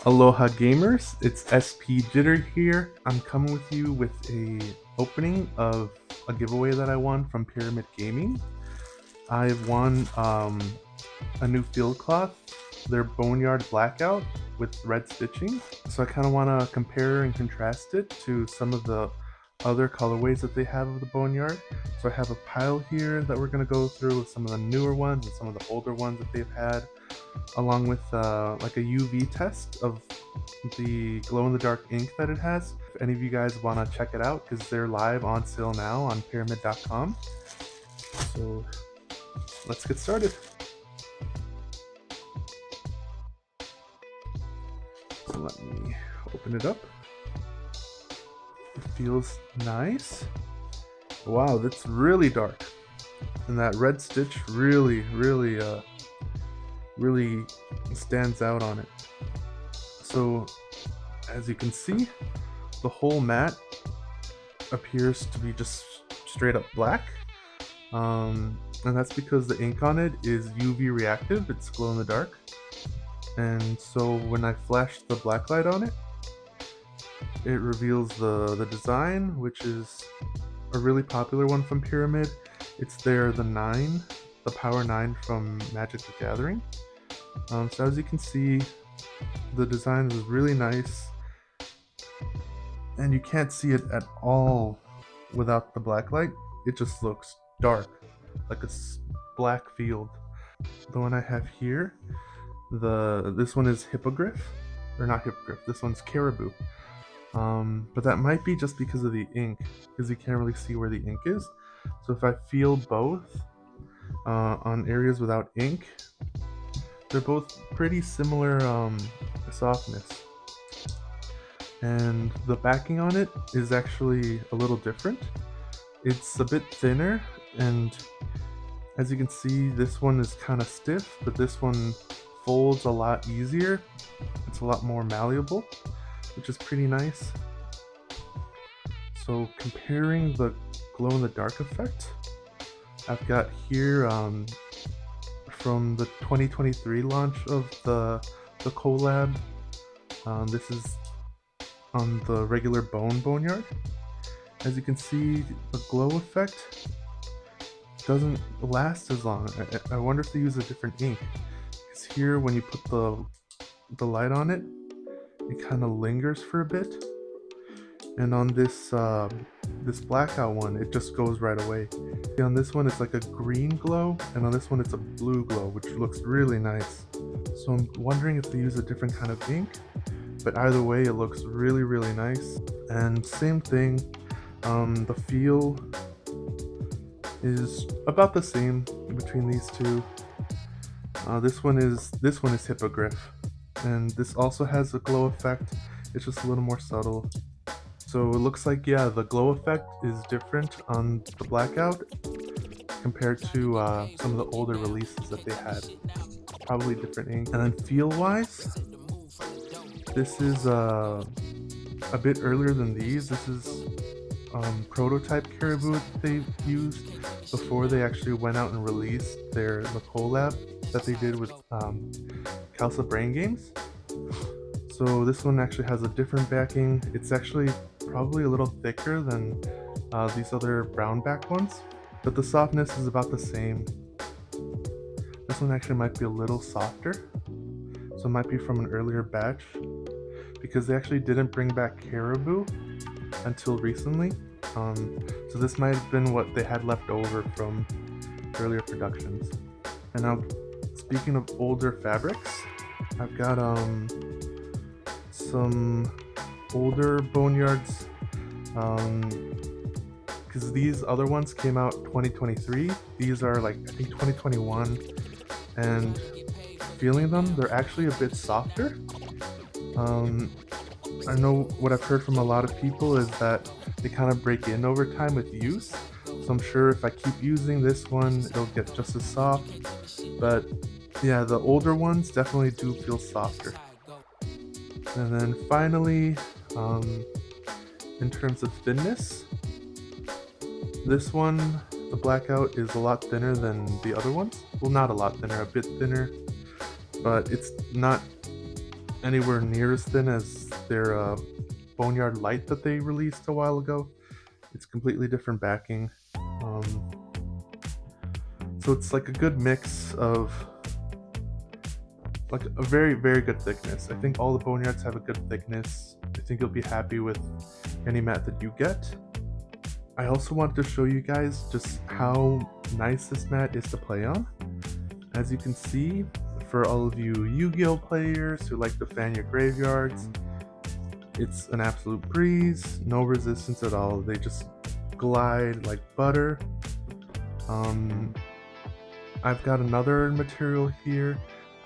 Aloha gamers, it's SPjitter here. I'm coming with you with a opening of a giveaway that I won from Pvramid Gaming. I've won a new field cloth, their Boneyard Blackout with red stitching. So I kind of want to compare and contrast it to some of the other colorways that they have of the Boneyard. So I have a pile here that we're going to go through with some of the newer ones and some of the older ones that they've had, along with like a UV test of the glow-in-the-dark ink that it has. If any of you guys want to check it out, because they're live on sale now on Pvramid.com. So let's get started. So let me open it up. It feels nice. Wow, that's really dark, and that red stitch really stands out on it. So as you can see, the whole mat appears to be just straight up black, and that's because the ink on it is UV reactive. It's glow in the dark, and so when I flash the black light on it, it reveals the design, which is a really popular one from Pvramid. It's the Power 9 from Magic the Gathering. So as you can see, the design is really nice, and you can't see it at all without the black light. It just looks dark, like a black field. The one I have here, this one is hippogriff, or not hippogriff. This one's caribou. But that might be just because of the ink, because you can't really see where the ink is. So if I feel both on areas without ink, they're both pretty similar softness. And the backing on it is actually a little different. It's a bit thinner, and as you can see, this one is kind of stiff, but this one folds a lot easier. It's a lot more malleable, which is pretty nice. So comparing the glow-in-the-dark effect, I've got here from the 2023 launch of the collab. This is on the regular Boneyard. As you can see, the glow effect doesn't last as long. I wonder if they use a different ink, because here when you put the light on it, it kind of lingers for a bit, and on this blackout one, it just goes right away. On this one, it's like a green glow, and on this one, it's a blue glow, which looks really nice. So I'm wondering if they use a different kind of ink, but either way, it looks really nice. And same thing, the feel is about the same between these two. This one is hippogriff, and this also has a glow effect. It's just a little more subtle. So it looks like, yeah, the glow effect is different on the blackout compared to some of the older releases that they had. Probably different ink. And then feel-wise, this is a bit earlier than these. This is prototype caribou that they used before they actually went out and released the collab that they did with Calsa Brain Games. So this one actually has a different backing. It's actually probably a little thicker than these other brown back ones, but the softness is about the same. This one actually might be a little softer, so it might be from an earlier batch, because they actually didn't bring back caribou until recently. So this might have been what they had left over from earlier productions. And now, speaking of older fabrics, I've got some older Boneyards, because these other ones came out 2023. These are like, I think, 2021, and feeling them, they're actually a bit softer. I know what I've heard from a lot of people is that they kind of break in over time with use, so I'm sure if I keep using this one, it'll get just as soft. But yeah, the older ones definitely do feel softer. And then finally, in terms of thinness, this one, the blackout, is a lot thinner than the other ones. Well, not a lot thinner, a bit thinner, but it's not anywhere near as thin as their Boneyard Light that they released a while ago. It's completely different backing. So it's like a good mix of like a very, very good thickness. I think all the Boneyards have a good thickness. I think you'll be happy with any mat that you get. I also wanted to show you guys just how nice this mat is to play on. As you can see, for all of you Yu-Gi-Oh players who like to fan your graveyards, it's an absolute breeze, no resistance at all. They just glide like butter. I've got another material here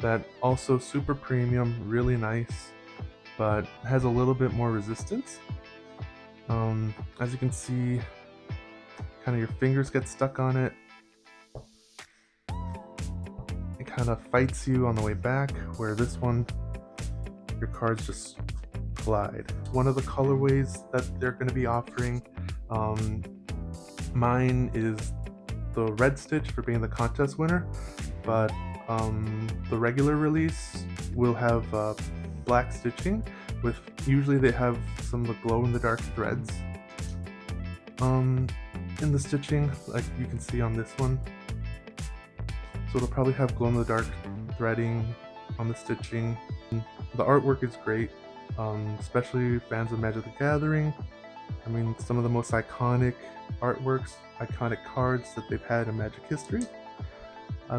that also super premium, really nice, but has a little bit more resistance. As you can see, kind of your fingers get stuck on it. It kind of fights you on the way back, where this one, your cards just glide. One of the colorways that they're going to be offering, mine is the red stitch for being the contest winner, but the regular release will have black stitching with, usually they have some of the glow-in-the-dark threads in the stitching, like you can see on this one. So it'll probably have glow-in-the-dark threading on the stitching. The artwork is great, especially fans of Magic the Gathering. I mean, some of the most iconic artworks, iconic cards that they've had in Magic history.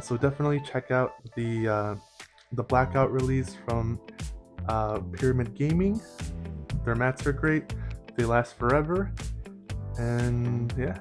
So definitely check out the Blackout release from Pvramid Gaming. Their mats are great, they last forever, and yeah,